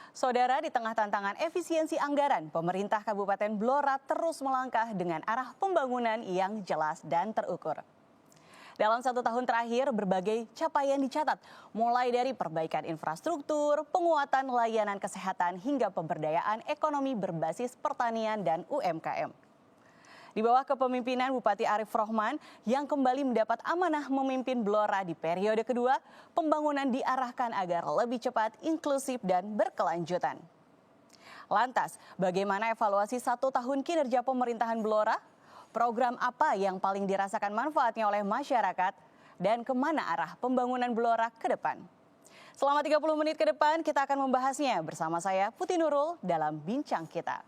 Saudara, di tengah tantangan efisiensi anggaran, pemerintah Kabupaten Blora terus melangkah dengan arah pembangunan yang jelas dan terukur. Dalam 1 tahun terakhir, berbagai capaian dicatat, mulai dari perbaikan infrastruktur, penguatan layanan kesehatan, hingga pemberdayaan ekonomi berbasis pertanian dan UMKM. Di bawah kepemimpinan Bupati Arif Rohman yang kembali mendapat amanah memimpin Blora di periode kedua, pembangunan diarahkan agar lebih cepat, inklusif, dan berkelanjutan. Lantas, bagaimana evaluasi 1 tahun kinerja pemerintahan Blora? Program apa yang paling dirasakan manfaatnya oleh masyarakat? Dan kemana arah pembangunan Blora ke depan? Selama 30 menit ke depan, kita akan membahasnya bersama saya, Putih Nurul, dalam Bincang Kita.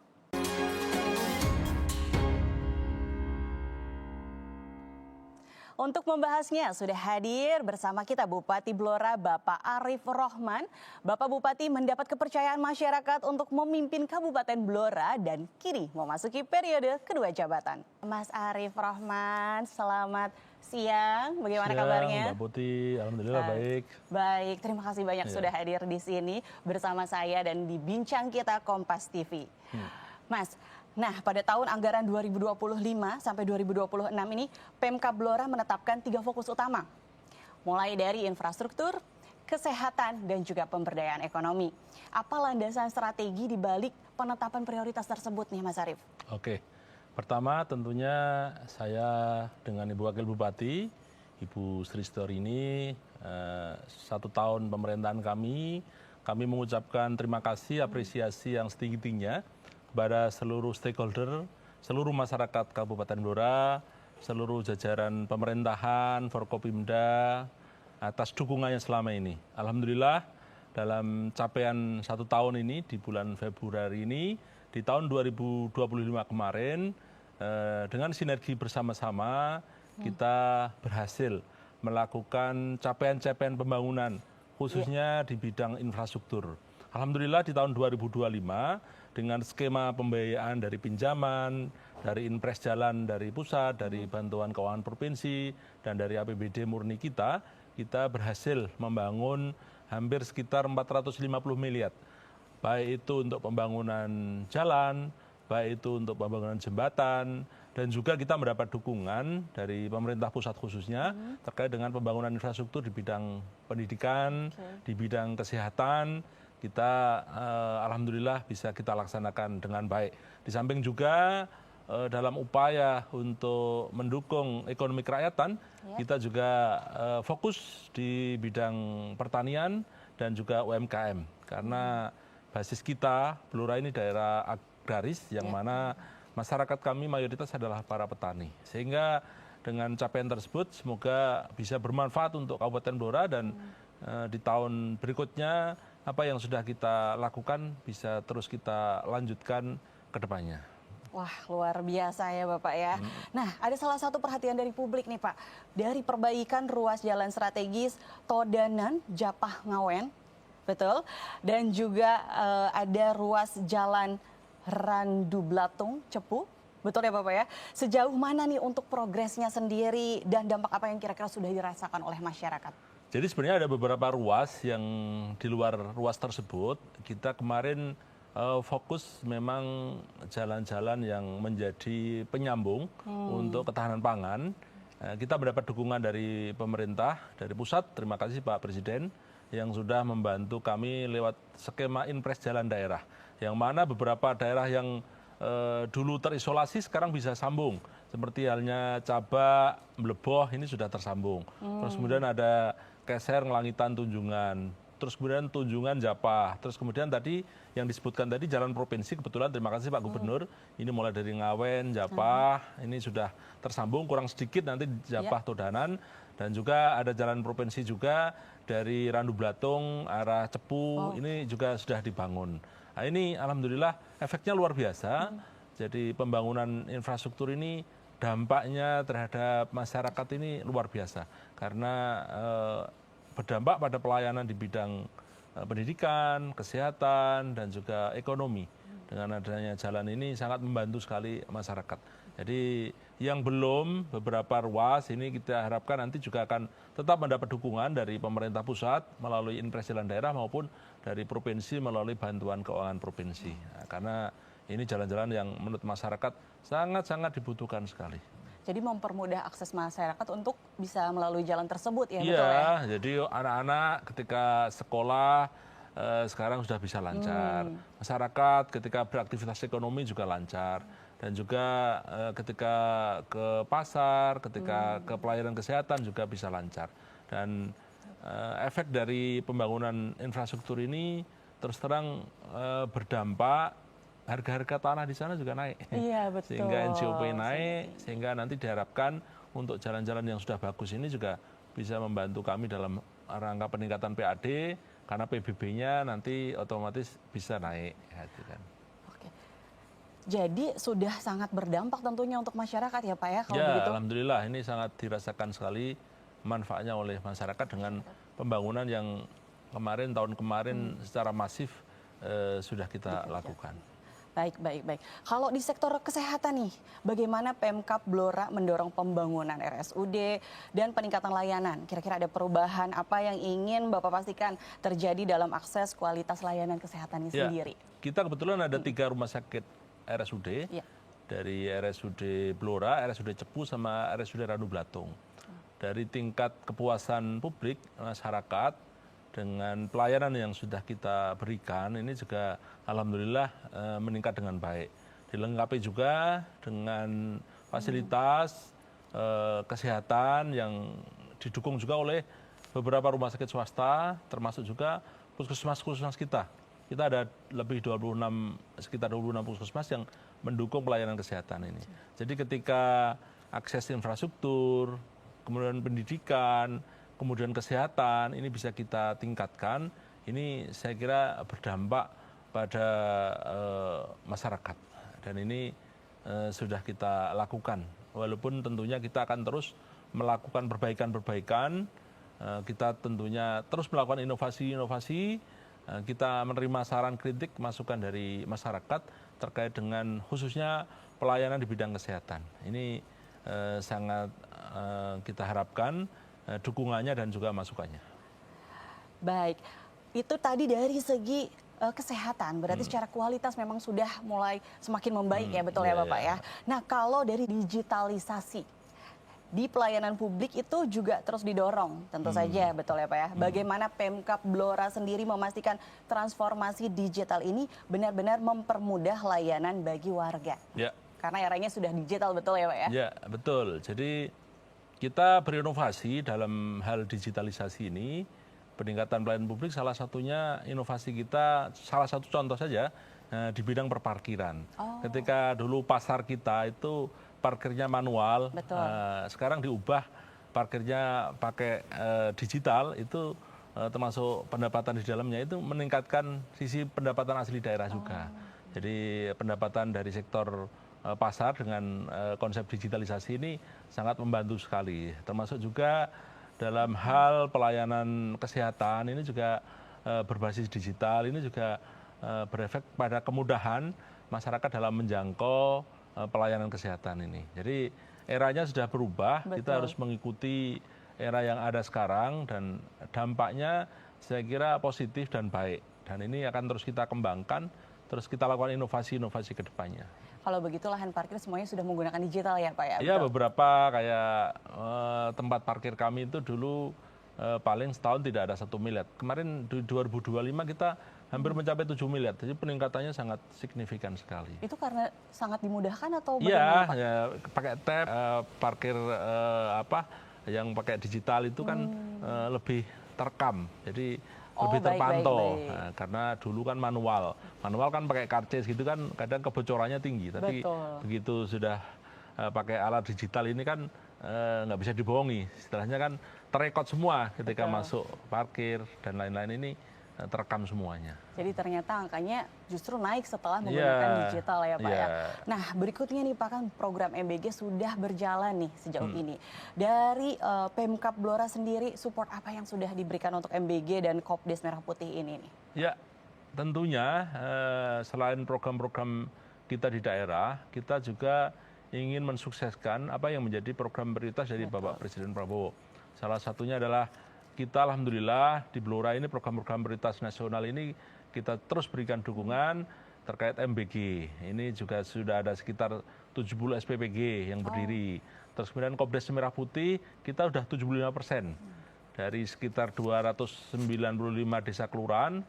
Untuk membahasnya sudah hadir bersama kita Bupati Blora Bapak Arif Rohman. Bapak Bupati mendapat kepercayaan masyarakat untuk memimpin Kabupaten Blora dan kini memasuki periode kedua jabatan. Mas Arif Rohman, selamat siang. Bagaimana kabarnya? Mbak Putih, alhamdulillah baik. Baik, terima kasih banyak sudah hadir di sini bersama saya dan di Bincang Kita Kompas TV. Mas, nah, pada tahun anggaran 2025 sampai 2026 ini, Pemkab Blora menetapkan 3 fokus utama. Mulai dari infrastruktur, kesehatan, dan juga pemberdayaan ekonomi. Apa landasan strategi di balik penetapan prioritas tersebut nih, Mas Arif? Oke, pertama tentunya saya dengan Ibu Wakil Bupati, Ibu Sri Storini, 1 tahun pemerintahan kami mengucapkan terima kasih, apresiasi yang setinggi-tingginya kepada seluruh stakeholder, seluruh masyarakat Kabupaten Blora, seluruh jajaran pemerintahan, Forkopimda, atas dukungannya selama ini. Alhamdulillah dalam capaian 1 tahun ini di bulan Februari ini, di tahun 2025 kemarin, dengan sinergi bersama-sama kita berhasil melakukan capaian-capaian pembangunan, khususnya di bidang infrastruktur. Alhamdulillah di tahun 2025 dengan skema pembiayaan dari pinjaman, dari impres jalan dari pusat, dari bantuan keuangan provinsi, dan dari APBD murni kita berhasil membangun hampir sekitar 450 miliar. Baik itu untuk pembangunan jalan, baik itu untuk pembangunan jembatan, dan juga kita mendapat dukungan dari pemerintah pusat khususnya terkait dengan pembangunan infrastruktur di bidang pendidikan, di bidang kesehatan. Kita alhamdulillah bisa kita laksanakan dengan baik. Di samping juga dalam upaya untuk mendukung ekonomi kerakyatan, kita juga fokus di bidang pertanian dan juga UMKM. Karena basis kita, Blora ini daerah agraris yang mana masyarakat kami mayoritas adalah para petani. Sehingga dengan capaian tersebut semoga bisa bermanfaat untuk Kabupaten Blora dan di tahun berikutnya apa yang sudah kita lakukan bisa terus kita lanjutkan ke depannya. Wah, luar biasa ya Bapak ya. Nah, ada salah satu perhatian dari publik nih Pak. Dari perbaikan ruas jalan strategis Todanan, Japah, Ngawen, betul. Dan juga ada ruas jalan Randu Blatung, Cepu, betul ya Bapak ya. Sejauh mana nih untuk progresnya sendiri dan dampak apa yang kira-kira sudah dirasakan oleh masyarakat? Jadi sebenarnya ada beberapa ruas yang di luar ruas tersebut. Kita kemarin fokus memang jalan-jalan yang menjadi penyambung untuk ketahanan pangan. Kita mendapat dukungan dari pemerintah, dari pusat. Terima kasih Pak Presiden yang sudah membantu kami lewat skema impres jalan daerah. Yang mana beberapa daerah yang dulu terisolasi sekarang bisa sambung. Seperti halnya Cabak, Mleboh ini sudah tersambung. Terus kemudian ada Keser, Ngelangitan, Tunjungan. Terus kemudian Tunjungan, Japah. Terus kemudian tadi yang disebutkan tadi jalan provinsi, kebetulan terima kasih Pak Gubernur. Ini mulai dari Ngawen, Japah, ini sudah tersambung, kurang sedikit nanti Japah, Todanan. Dan juga ada jalan provinsi juga dari Randu Blatung, arah Cepu, ini juga sudah dibangun. Nah ini alhamdulillah efeknya luar biasa. Jadi pembangunan infrastruktur ini dampaknya terhadap masyarakat ini luar biasa. Karena berdampak pada pelayanan di bidang pendidikan, kesehatan, dan juga ekonomi. Dengan adanya jalan ini sangat membantu sekali masyarakat. Jadi yang belum beberapa ruas ini kita harapkan nanti juga akan tetap mendapat dukungan dari pemerintah pusat melalui Inpres Jalan Daerah maupun dari provinsi melalui bantuan keuangan provinsi. Nah, karena ini jalan-jalan yang menurut masyarakat sangat-sangat dibutuhkan sekali. Jadi mempermudah akses masyarakat untuk bisa melalui jalan tersebut ya, Iya, betul ya? jadi anak-anak ketika sekolah sekarang sudah bisa lancar. Masyarakat ketika beraktivitas ekonomi juga lancar. Dan juga ketika ke pasar, ketika ke pelayanan kesehatan juga bisa lancar. Dan efek dari pembangunan infrastruktur ini terus terang berdampak harga-harga tanah di sana juga naik. Iya, betul. Sehingga NCOP naik, sehingga nanti diharapkan untuk jalan-jalan yang sudah bagus ini juga bisa membantu kami dalam rangka peningkatan PAD, karena PBB-nya nanti otomatis bisa naik. Gitu kan. Oke. Jadi sudah sangat berdampak tentunya untuk masyarakat ya Pak ya, kalau Ya, begitu? alhamdulillah ini sangat dirasakan sekali manfaatnya oleh masyarakat dengan pembangunan yang tahun kemarin secara masif sudah kita lakukan. Baik, baik, baik. Kalau di sektor kesehatan nih, bagaimana Pemkab Blora mendorong pembangunan RSUD dan peningkatan layanan? Kira-kira ada perubahan apa yang ingin Bapak pastikan terjadi dalam akses kualitas layanan kesehatan ini sendiri? Kita kebetulan ada 3 rumah sakit RSUD, dari RSUD Blora, RSUD Cepu, sama RSUD Ranu Blatung. Dari tingkat kepuasan publik masyarakat dengan pelayanan yang sudah kita berikan ini juga alhamdulillah meningkat dengan baik. Dilengkapi juga dengan fasilitas kesehatan yang didukung juga oleh beberapa rumah sakit swasta, termasuk juga puskesmas-puskesmas kita. Kita ada sekitar 26 puskesmas yang mendukung pelayanan kesehatan ini. Jadi ketika akses infrastruktur, kemudian pendidikan, kemudian kesehatan ini bisa kita tingkatkan, ini saya kira berdampak pada masyarakat. Dan ini sudah kita lakukan. Walaupun tentunya kita akan terus melakukan perbaikan-perbaikan, kita tentunya terus melakukan inovasi-inovasi, kita menerima saran kritik, masukan dari masyarakat terkait dengan khususnya pelayanan di bidang kesehatan. Ini sangat kita harapkan dukungannya dan juga masukannya. Baik, itu tadi dari segi kesehatan, berarti secara kualitas memang sudah mulai semakin membaik ya, betul ya Bapak ya. Nah kalau dari digitalisasi di pelayanan publik itu juga terus didorong, tentu saja, betul ya Pak ya. Bagaimana Pemkab Blora sendiri memastikan transformasi digital ini benar-benar mempermudah layanan bagi warga? Ya. Karena eranya sudah digital, betul ya Pak ya? Ya, betul. Jadi kita berinovasi dalam hal digitalisasi ini, peningkatan pelayanan publik salah satunya inovasi kita, salah satu contoh saja di bidang perparkiran. Ketika dulu pasar kita itu parkirnya manual, sekarang diubah parkirnya pakai digital, itu termasuk pendapatan di dalamnya itu meningkatkan sisi pendapatan asli daerah juga. Jadi pendapatan dari sektor pasar dengan konsep digitalisasi ini sangat membantu sekali. Termasuk juga dalam hal pelayanan kesehatan ini juga berbasis digital, ini juga berefek pada kemudahan masyarakat dalam menjangkau pelayanan kesehatan ini. Jadi eranya sudah berubah, kita harus mengikuti era yang ada sekarang dan dampaknya saya kira positif dan baik. Dan ini akan terus kita kembangkan, terus kita lakukan inovasi-inovasi ke depannya. Kalau begitu lahan parkir semuanya sudah menggunakan digital ya Pak ya? Iya, beberapa kayak tempat parkir kami itu dulu paling setahun tidak ada 1 miliar. Kemarin di 2025 kita hampir mencapai 7 miliar. Jadi peningkatannya sangat signifikan sekali. Itu karena sangat dimudahkan atau Iya, bagaimana Pak? ya, pakai tab, parkir yang pakai digital itu kan lebih terekam. Jadi lebih terpantau. Nah, karena dulu kan manual kan pakai karcis gitu kan kadang kebocorannya tinggi. Tapi begitu sudah pakai alat digital ini kan nggak bisa dibohongi. Istilahnya kan terekod semua ketika masuk parkir dan lain-lain ini terekam semuanya. Jadi ternyata angkanya justru naik setelah menggunakan digital ya Pak ya. Nah berikutnya nih Pak, kan program MBG sudah berjalan nih sejauh ini. Dari Pemkab Blora sendiri support apa yang sudah diberikan untuk MBG dan Kopdes Merah Putih ini nih? Ya, tentunya selain program-program kita di daerah, kita juga ingin mensukseskan apa yang menjadi program prioritas dari Bapak Presiden Prabowo. Salah satunya adalah kita alhamdulillah di Blora ini program-program prioritas nasional ini kita terus berikan dukungan terkait MBG. Ini juga sudah ada sekitar 70 SPPG yang berdiri. Terus kemudian Kopdes Merah Putih kita sudah 75%. Dari sekitar 295 desa kelurahan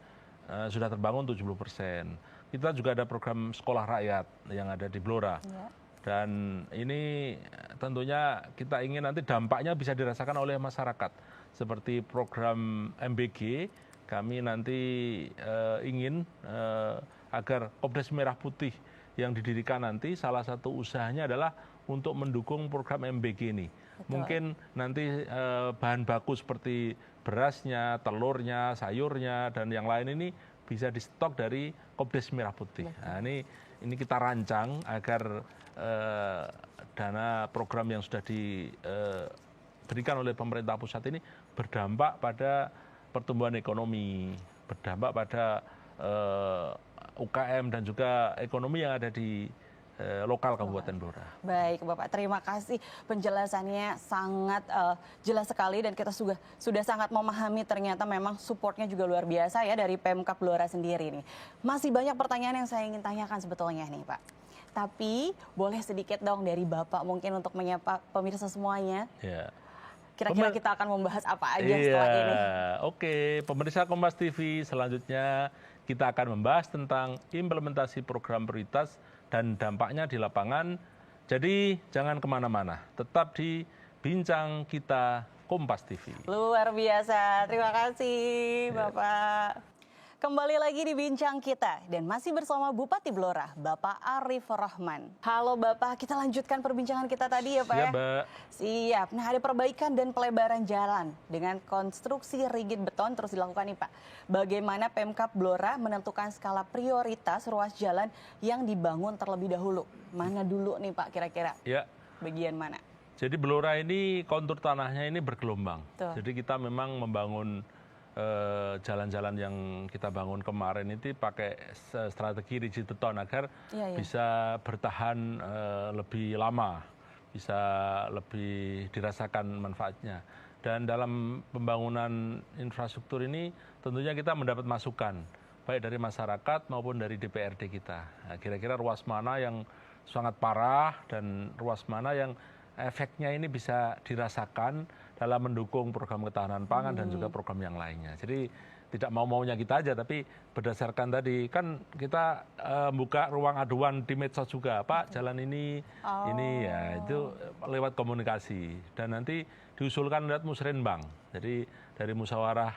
sudah terbangun 70%. Kita juga ada program sekolah rakyat yang ada di Blora. Ya. Dan ini tentunya kita ingin nanti dampaknya bisa dirasakan oleh masyarakat. Seperti program MBG, kami nanti ingin agar Kopdes Merah Putih yang didirikan nanti salah satu usahanya adalah untuk mendukung program MBG ini. Betul. Mungkin nanti bahan baku seperti berasnya, telurnya, sayurnya, dan yang lain ini bisa di stok dari Kopdes Merah Putih. Nah, ini kita rancang agar dana program yang sudah diberikan oleh pemerintah pusat ini berdampak pada pertumbuhan ekonomi, berdampak pada UKM dan juga ekonomi yang ada di lokal Kabupaten Blora. Baik Bapak, terima kasih penjelasannya sangat jelas sekali dan kita sudah sangat memahami ternyata memang supportnya juga luar biasa ya dari Pemkab Blora sendiri nih. Masih banyak pertanyaan yang saya ingin tanyakan sebetulnya nih Pak. Tapi boleh sedikit dong dari Bapak mungkin untuk menyapa pemirsa semuanya. Ya. Kira-kira kita akan membahas apa aja setelah ini. Oke, pemirsa Kompas TV, selanjutnya kita akan membahas tentang implementasi program prioritas dan dampaknya di lapangan. Jadi jangan kemana-mana, tetap di Bincang Kita Kompas TV. Luar biasa, terima kasih Bapak. Kembali lagi di Bincang Kita dan masih bersama Bupati Blora, Bapak Arief Rahman. Halo Bapak, kita lanjutkan perbincangan kita tadi ya Pak. Siap, Mbak. Siap. Nah, ada perbaikan dan pelebaran jalan dengan konstruksi rigid beton terus dilakukan nih Pak. Bagaimana Pemkab Blora menentukan skala prioritas ruas jalan yang dibangun terlebih dahulu? Mana dulu nih Pak kira-kira? Ya. Bagian mana? Jadi Blora ini kontur tanahnya ini bergelombang. Tuh. Jadi kita memang membangun jalan-jalan yang kita bangun kemarin itu pakai strategi rigid beton agar bisa bertahan lebih lama, bisa lebih dirasakan manfaatnya. Dan dalam pembangunan infrastruktur ini tentunya kita mendapat masukan baik dari masyarakat maupun dari DPRD kita. Nah, kira-kira ruas mana yang sangat parah dan ruas mana yang efeknya ini bisa dirasakan dalam mendukung program ketahanan pangan dan juga program yang lainnya. Jadi tidak mau-maunya kita aja, tapi berdasarkan tadi kan kita buka ruang aduan di medsos juga, Pak jalan ini ya itu lewat komunikasi dan nanti diusulkan lewat musrenbang. Jadi dari musyawarah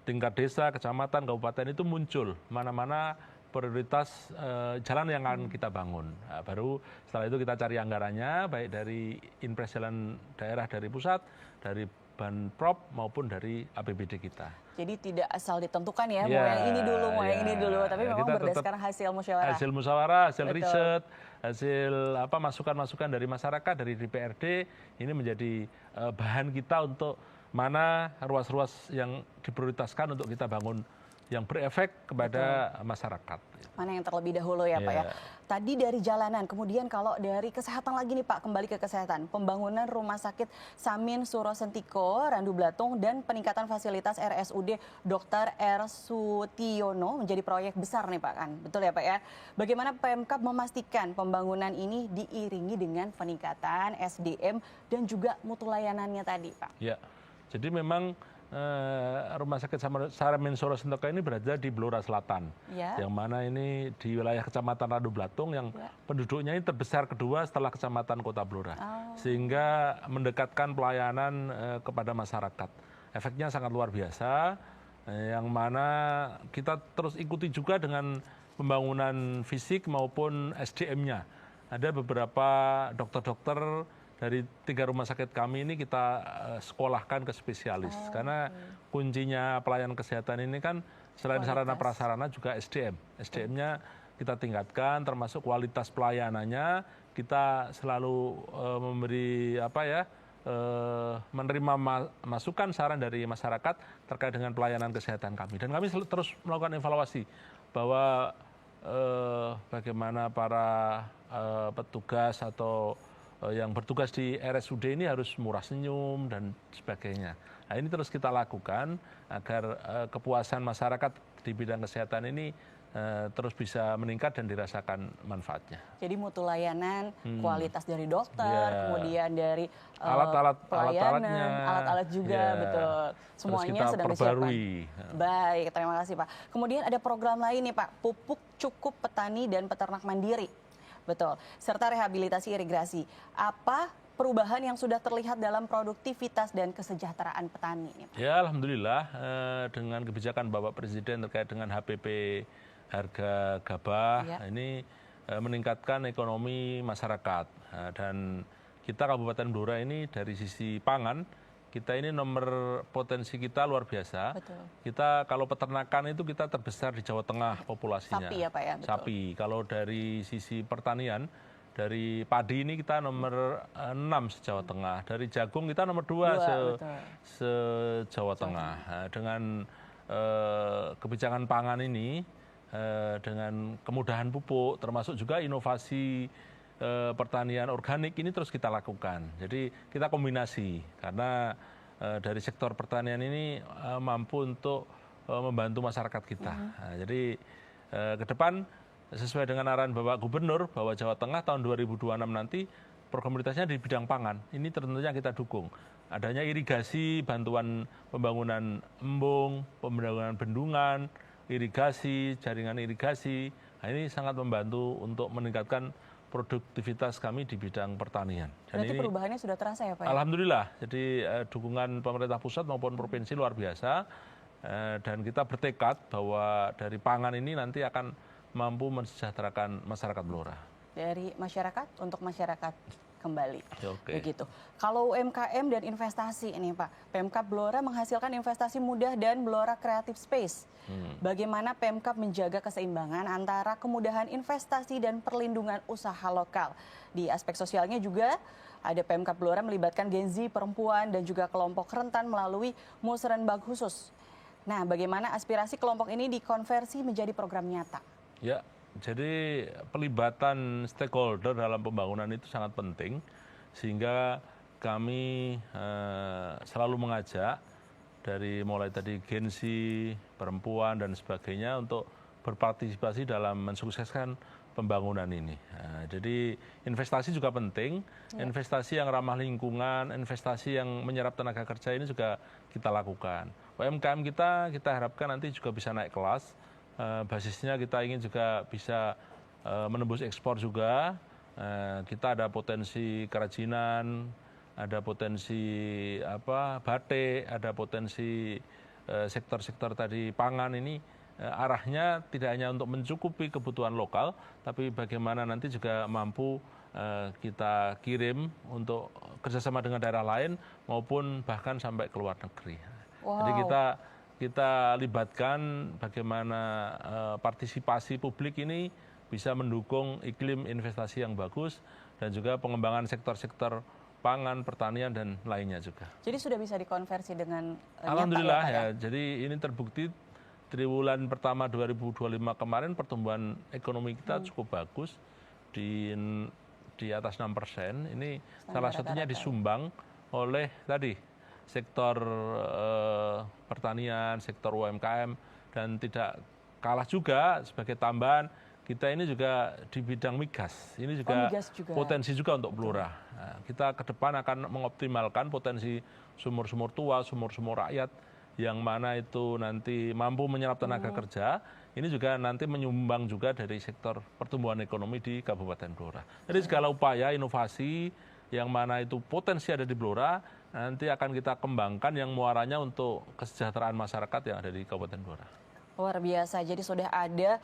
tingkat desa, kecamatan, kabupaten itu muncul mana-mana prioritas jalan yang akan kita bangun. Nah, baru setelah itu kita cari anggarannya, baik dari impres jalan daerah dari pusat, dari Banprop maupun dari APBD kita. Jadi tidak asal ditentukan ya, mau yang ini dulu, mau yang ini dulu, tapi memang berdasarkan hasil musyawarah. Hasil musyawarah, hasil riset, hasil masukan-masukan dari masyarakat, dari DPRD, ini menjadi bahan kita untuk mana ruas-ruas yang diprioritaskan untuk kita bangun yang berefek kepada masyarakat. Mana yang terlebih dahulu ya Pak ya. Tadi dari jalanan, kemudian kalau dari kesehatan lagi nih Pak, kembali ke kesehatan. Pembangunan Rumah Sakit Samin Surosentiko, Randu Blatung, dan peningkatan fasilitas RSUD Dr. R. Sutiono menjadi proyek besar nih Pak kan. Betul ya Pak ya. Bagaimana Pemkab memastikan pembangunan ini diiringi dengan peningkatan SDM dan juga mutu layanannya tadi Pak? Ya, jadi memang Rumah Sakit Samin Surosentiko ini berada di Blora Selatan, yang mana ini di wilayah Kecamatan Randu Blatung yang penduduknya ini terbesar kedua setelah Kecamatan Kota Blora, sehingga mendekatkan pelayanan kepada masyarakat. Efeknya sangat luar biasa, yang mana kita terus ikuti juga dengan pembangunan fisik maupun SDM-nya. Ada beberapa dokter-dokter dari 3 rumah sakit kami ini kita sekolahkan ke spesialis. Karena kuncinya pelayanan kesehatan ini kan selain sarana prasarana juga SDM. SDM-nya kita tingkatkan termasuk kualitas pelayanannya. Kita selalu memberi menerima masukan saran dari masyarakat terkait dengan pelayanan kesehatan kami. Dan kami terus melakukan evaluasi bahwa bagaimana para petugas atau yang bertugas di RSUD ini harus murah senyum dan sebagainya. Nah, ini terus kita lakukan agar kepuasan masyarakat di bidang kesehatan ini terus bisa meningkat dan dirasakan manfaatnya. Jadi mutu layanan, kualitas dari dokter, kemudian dari alat-alatnya, alat-alat juga, betul. Semuanya sedang disiapkan. Baik, terima kasih Pak. Kemudian ada program lain nih Pak, pupuk cukup petani dan peternak mandiri. Betul, serta rehabilitasi irigasi. Apa perubahan yang sudah terlihat dalam produktivitas dan kesejahteraan petani? Ya, alhamdulillah dengan kebijakan Bapak Presiden terkait dengan HPP harga gabah ini meningkatkan ekonomi masyarakat. Dan kita Kabupaten Blora ini dari sisi pangan kita ini nomor potensi kita luar biasa. Betul. Kita kalau peternakan itu kita terbesar di Jawa Tengah populasinya. Sapi ya Pak ya? Betul. Sapi. Kalau dari sisi pertanian, dari padi ini kita nomor 6 se-Jawa Tengah. Dari jagung kita nomor 2 se-Jawa Tengah. Nah, dengan kebijakan pangan ini, dengan kemudahan pupuk, termasuk juga inovasi pertanian organik ini terus kita lakukan. Jadi kita kombinasi karena dari sektor pertanian ini mampu untuk membantu masyarakat kita. Nah, jadi ke depan sesuai dengan arahan Bapak Gubernur bahwa Jawa Tengah tahun 2026 nanti program prioritasnya di bidang pangan. Ini tentunya kita dukung. Adanya irigasi, bantuan pembangunan embung, pembangunan bendungan, irigasi, jaringan irigasi. Nah, ini sangat membantu untuk meningkatkan produktivitas kami di bidang pertanian. Dan berarti ini perubahannya sudah terasa ya Pak? Alhamdulillah, jadi dukungan pemerintah pusat maupun provinsi luar biasa dan kita bertekad bahwa dari pangan ini nanti akan mampu mensejahterakan masyarakat Blora. Dari masyarakat untuk masyarakat kembali. Oke. Begitu. Kalau UMKM dan investasi ini Pak, Pemkab Blora menghasilkan investasi mudah dan Blora Creative Space. Bagaimana Pemkab menjaga keseimbangan antara kemudahan investasi dan perlindungan usaha lokal? Di aspek sosialnya juga ada Pemkab Blora melibatkan Gen Z, perempuan dan juga kelompok rentan melalui musrenbang khusus. Nah, bagaimana aspirasi kelompok ini dikonversi menjadi program nyata? Ya, jadi pelibatan stakeholder dalam pembangunan itu sangat penting, sehingga kami selalu mengajak dari mulai tadi Gen Z, perempuan dan sebagainya untuk berpartisipasi dalam mensukseskan pembangunan ini. Nah, jadi investasi juga penting, investasi yang ramah lingkungan, investasi yang menyerap tenaga kerja ini juga kita lakukan. UMKM kita harapkan nanti juga bisa naik kelas. Basisnya kita ingin juga bisa menembus ekspor juga. Kita ada potensi kerajinan, ada potensi batik, ada potensi sektor-sektor tadi pangan ini arahnya tidak hanya untuk mencukupi kebutuhan lokal, tapi bagaimana nanti juga mampu kita kirim untuk kerjasama dengan daerah lain maupun bahkan sampai ke luar negeri. Wow. Jadi kita libatkan bagaimana partisipasi publik ini bisa mendukung iklim investasi yang bagus dan juga pengembangan sektor-sektor pangan, pertanian, dan lainnya juga. Jadi sudah bisa dikonversi dengan alhamdulillah ya. Jadi ini terbukti triwulan pertama 2025 kemarin pertumbuhan ekonomi kita cukup bagus di atas 6%. Ini salah satunya disumbang oleh tadi sektor pertanian, sektor UMKM, dan tidak kalah juga sebagai tambahan kita ini juga di bidang migas. Ini juga, potensi juga untuk Blora. Nah, kita ke depan akan mengoptimalkan potensi sumur-sumur tua, sumur-sumur rakyat yang mana itu nanti mampu menyerap tenaga kerja. Ini juga nanti menyumbang juga dari sektor pertumbuhan ekonomi di Kabupaten Blora. Jadi segala upaya inovasi yang mana itu potensi ada di Blora nanti akan kita kembangkan yang muaranya untuk kesejahteraan masyarakat yang ada di Kabupaten Blora. Luar biasa, jadi sudah ada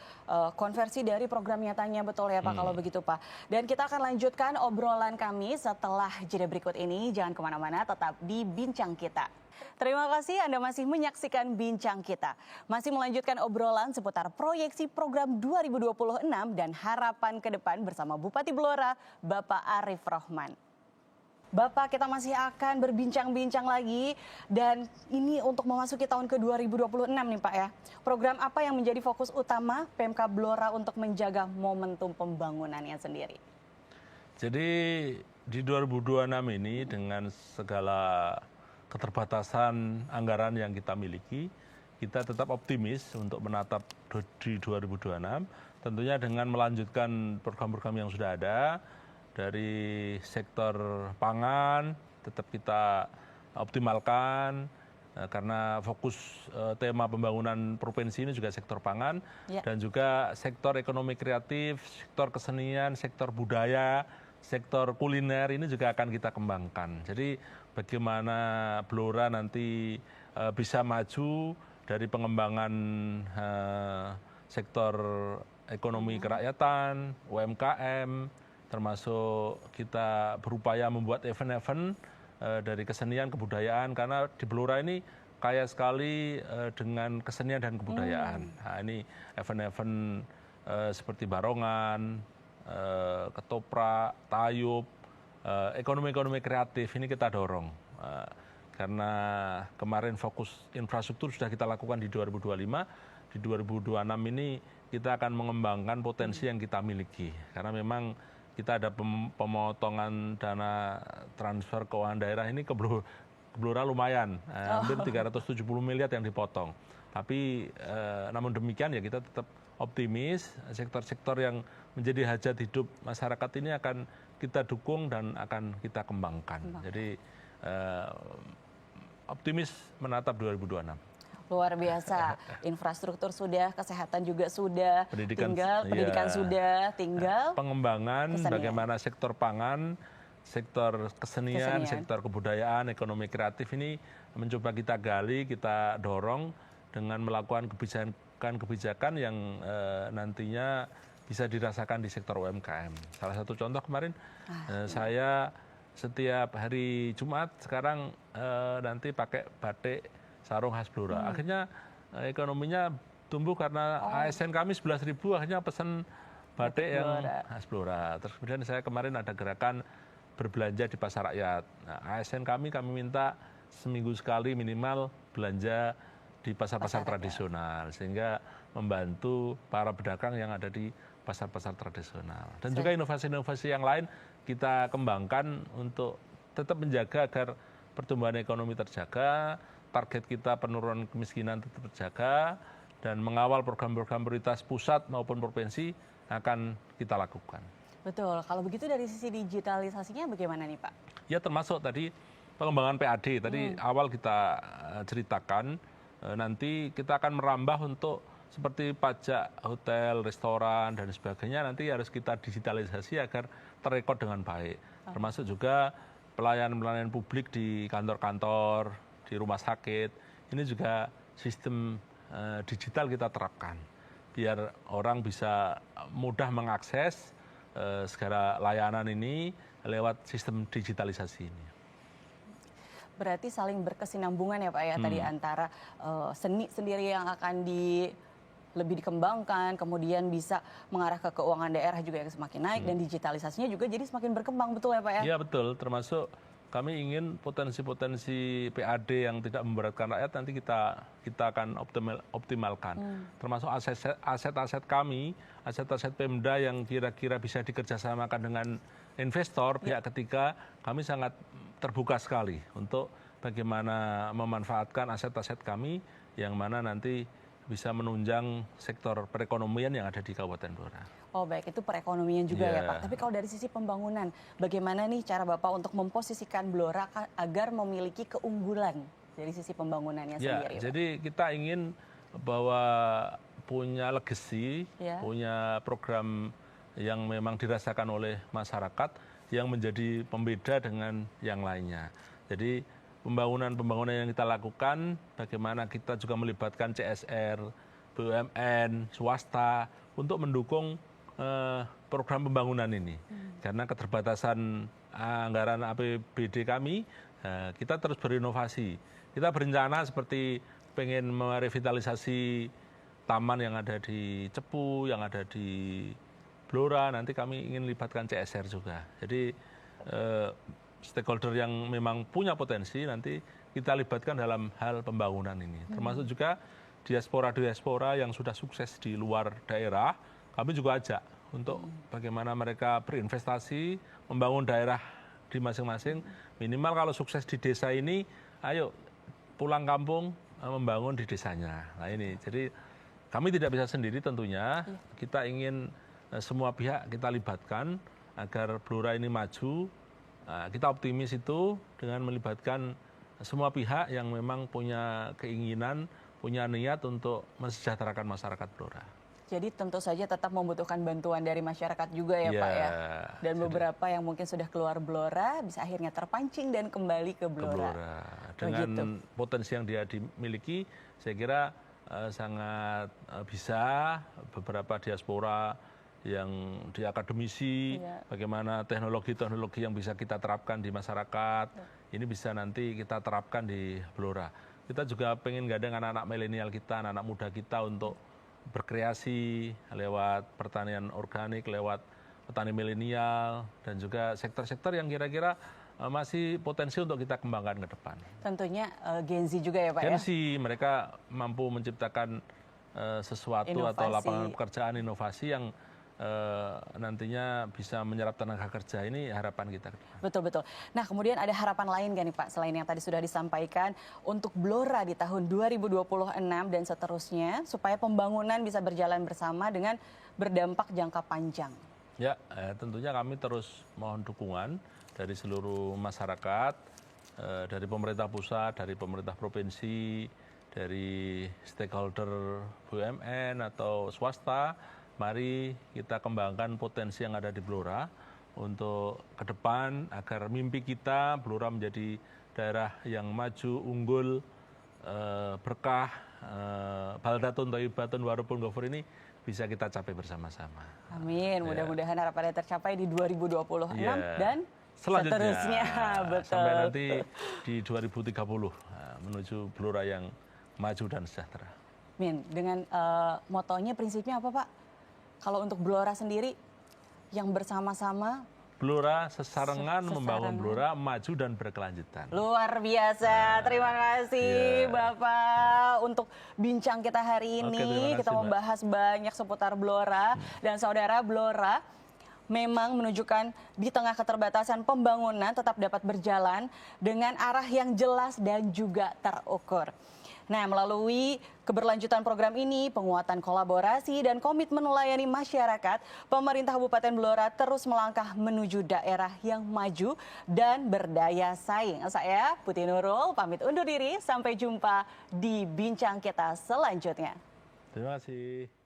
konversi dari program nyatanya, betul ya Pak kalau begitu Pak. Dan kita akan lanjutkan obrolan kami setelah jeda berikut ini. Jangan kemana-mana, tetap di Bincang Kita. Terima kasih Anda masih menyaksikan Bincang Kita. Masih melanjutkan obrolan seputar proyeksi program 2026 dan harapan ke depan bersama Bupati Blora, Bapak Arief Rohman. Bapak, kita masih akan berbincang-bincang lagi dan ini untuk memasuki tahun ke 2026 nih Pak ya. Program apa yang menjadi fokus utama PMK Blora untuk menjaga momentum pembangunannya sendiri? Jadi di 2026 ini dengan segala keterbatasan anggaran yang kita miliki, kita tetap optimis untuk menatap di 2026, tentunya dengan melanjutkan program-program yang sudah ada, dari sektor pangan tetap kita optimalkan, karena fokus tema pembangunan provinsi ini juga sektor pangan, dan juga sektor ekonomi kreatif, sektor kesenian, sektor budaya, sektor kuliner ini juga akan kita kembangkan. Jadi bagaimana Blora nanti bisa maju dari pengembangan sektor ekonomi kerakyatan, UMKM, termasuk kita berupaya membuat event-event dari kesenian kebudayaan, karena di Blora ini kaya sekali dengan kesenian dan kebudayaan. Nah, ini event-event seperti barongan, ketoprak, tayub, ekonomi-ekonomi kreatif ini kita dorong. Karena kemarin fokus infrastruktur sudah kita lakukan di 2025, di 2026 ini kita akan mengembangkan potensi yang kita miliki. Karena memang kita ada pemotongan dana transfer keuangan daerah ini ke Blora lumayan, hampir 370 miliar yang dipotong. Tapi namun demikian ya kita tetap optimis, sektor-sektor yang menjadi hajat hidup masyarakat ini akan kita dukung dan akan kita kembangkan. Jadi optimis menatap 2026. Luar biasa, infrastruktur sudah, kesehatan juga sudah, pendidikan sudah, tinggal pengembangan kesenian. Bagaimana sektor pangan, sektor kesenian, sektor kebudayaan, ekonomi kreatif ini mencoba kita gali, kita dorong dengan melakukan kebijakan yang nantinya bisa dirasakan di sektor UMKM. Salah satu contoh kemarin saya setiap hari Jumat sekarang nanti pakai batik sarung khas Blora. Akhirnya ekonominya tumbuh karena ASN kami 11.000 akhirnya pesan batik yang khas Blora. Terus kemudian saya kemarin ada gerakan berbelanja di pasar rakyat. Nah, ASN kami minta seminggu sekali minimal belanja di pasar-pasar tradisional, sehingga membantu para pedagang yang ada di pasar-pasar tradisional. Dan juga inovasi-inovasi yang lain kita kembangkan untuk tetap menjaga agar pertumbuhan ekonomi terjaga, target kita penurunan kemiskinan tetap terjaga, dan mengawal program-program prioritas pusat maupun provinsi akan kita lakukan. Betul, kalau begitu dari sisi digitalisasinya bagaimana nih Pak? Ya termasuk tadi pengembangan PAD, tadi awal kita ceritakan, nanti kita akan merambah untuk seperti pajak hotel, restoran, dan sebagainya nanti harus kita digitalisasi agar terrekod dengan baik. Termasuk juga pelayanan-pelayanan publik di kantor-kantor, di rumah sakit, ini juga sistem digital kita terapkan biar orang bisa mudah mengakses segala layanan ini lewat sistem digitalisasi ini. Berarti saling berkesinambungan ya Pak ya tadi antara seni sendiri yang akan lebih dikembangkan, kemudian bisa mengarah ke keuangan daerah juga yang semakin naik, dan digitalisasinya juga jadi semakin berkembang, betul ya Pak ya? Iya betul, termasuk kami ingin potensi-potensi PAD yang tidak memberatkan rakyat nanti kita akan optimalkan. Termasuk aset-aset kami, aset-aset Pemda yang kira-kira bisa dikerjasamakan dengan investor, pihak ketiga, kami sangat terbuka sekali untuk bagaimana memanfaatkan aset-aset kami yang mana nanti bisa menunjang sektor perekonomian yang ada di Kabupaten Blora. Oh baik, itu perekonomian juga ya Pak. Tapi kalau dari sisi pembangunan, bagaimana nih cara Bapak untuk memposisikan Blora agar memiliki keunggulan dari sisi pembangunannya sendiri? Jadi kita ingin bahwa punya legacy, punya program yang memang dirasakan oleh masyarakat yang menjadi pembeda dengan yang lainnya. Jadi pembangunan yang kita lakukan, bagaimana kita juga melibatkan CSR, BUMN, swasta untuk mendukung program pembangunan ini. Karena keterbatasan anggaran APBD kami, kita terus berinovasi. Kita berencana seperti pengen merevitalisasi taman yang ada di Cepu, yang ada di Blora, nanti kami ingin libatkan CSR juga. Jadi stakeholder yang memang punya potensi nanti kita libatkan dalam hal pembangunan ini. Termasuk juga diaspora-diaspora yang sudah sukses di luar daerah, kami juga ajak untuk bagaimana mereka berinvestasi, membangun daerah di masing-masing. Minimal kalau sukses di desa ini, ayo pulang kampung membangun di desanya. Nah ini, jadi kami tidak bisa sendiri tentunya, kita ingin semua pihak kita libatkan agar Blora ini maju. Kita optimis itu dengan melibatkan semua pihak yang memang punya keinginan, punya niat untuk mensejahterakan masyarakat Blora. Jadi tentu saja tetap membutuhkan bantuan dari masyarakat juga ya Pak ya. Dan beberapa yang mungkin sudah keluar Blora bisa akhirnya terpancing dan kembali ke Blora. Dengan potensi yang dia dimiliki, saya kira sangat bisa beberapa diaspora yang di akademisi, bagaimana teknologi-teknologi yang bisa kita terapkan di masyarakat, ini bisa nanti kita terapkan di Blora. Kita juga pengen gandeng anak-anak milenial kita, anak-anak muda kita untuk berkreasi lewat pertanian organik, lewat petani milenial, dan juga sektor-sektor yang kira-kira masih potensi untuk kita kembangkan ke depan. Tentunya Gen Z juga ya Pak Gen ya? Z, mereka mampu menciptakan sesuatu inovasi, atau lapangan pekerjaan inovasi yang nantinya bisa menyerap tenaga kerja, ini harapan kita. Betul-betul. Nah kemudian ada harapan lain kan nih Pak, selain yang tadi sudah disampaikan untuk Blora di tahun 2026 dan seterusnya, supaya pembangunan bisa berjalan bersama dengan berdampak jangka panjang. Ya, tentunya kami terus mohon dukungan dari seluruh masyarakat, dari pemerintah pusat, dari pemerintah provinsi, dari stakeholder BUMN atau swasta. Mari kita kembangkan potensi yang ada di Blora untuk ke depan agar mimpi kita Blora menjadi daerah yang maju, unggul, berkah, baldatun thayyibatun warabun ghafur ini bisa kita capai bersama-sama. Amin, mudah-mudahan harapannya tercapai di 2026 dan seterusnya. Betul. Sampai nanti di 2030 menuju Blora yang maju dan sejahtera. Amin, dengan motonya, prinsipnya apa Pak? Kalau untuk Blora sendiri, yang bersama-sama. Blora sesarengan membangun Blora maju dan berkelanjutan. Luar biasa, terima kasih Bapak untuk bincang kita hari ini. Kita membahas banyak seputar Blora dan saudara. Blora memang menunjukkan di tengah keterbatasan pembangunan tetap dapat berjalan dengan arah yang jelas dan juga terukur. Nah, melalui keberlanjutan program ini, penguatan kolaborasi dan komitmen melayani masyarakat, pemerintah Kabupaten Blora terus melangkah menuju daerah yang maju dan berdaya saing. Saya Putih Nurul, pamit undur diri, sampai jumpa di bincang kita selanjutnya. Terima kasih.